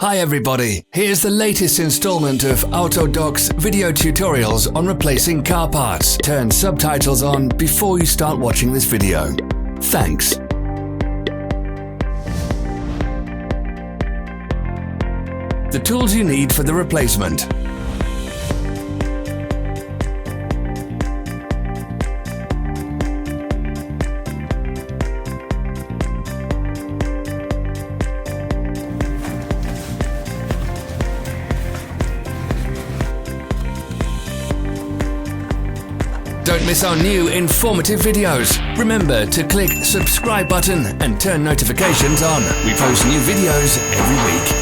Hi everybody, here's the latest installment of Autodoc's video tutorials on replacing car parts. Turn subtitles on before you start watching this video. Thanks. The tools you need for the replacement. Don't miss our new informative videos. Remember to click subscribe button and turn notifications on. We post new videos every week.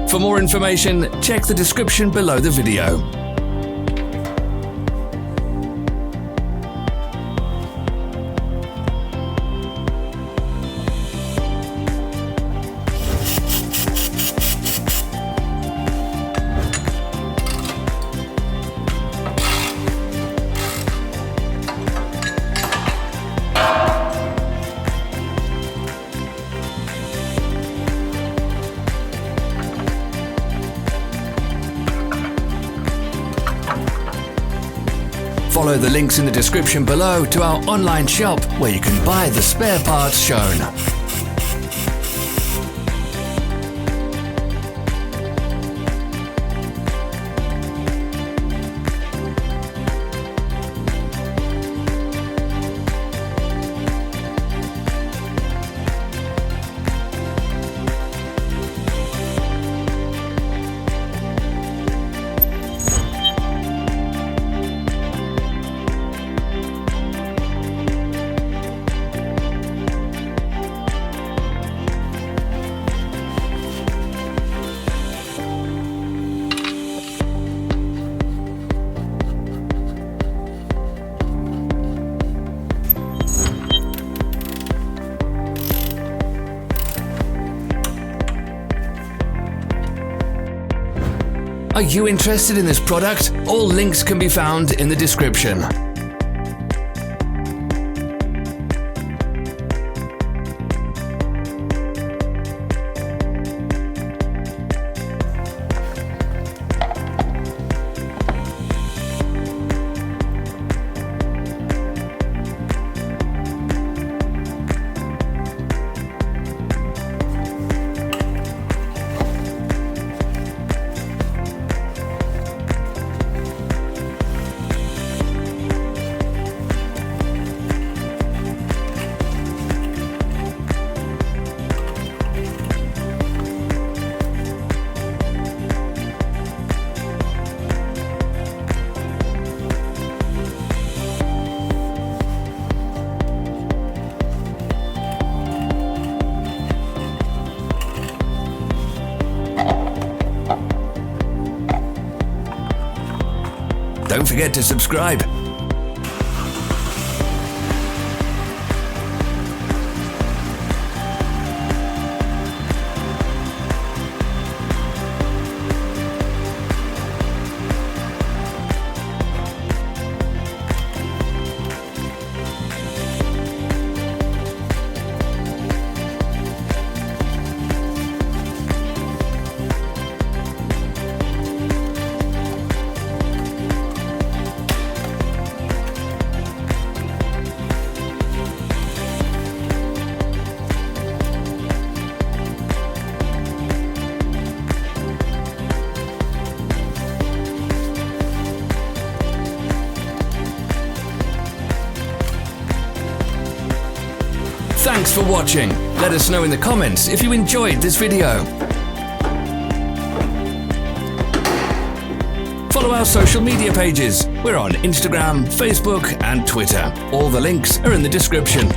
For more information, check the description below the video. Follow the links in the description below to our online shop where you can buy the spare parts shown. Are you interested in this product? All links can be found in the description. Don't forget to subscribe. Thanks for watching. Let us know in the comments if you enjoyed this video. Follow our social media pages. We're on Instagram, Facebook and Twitter. All the links are in the description.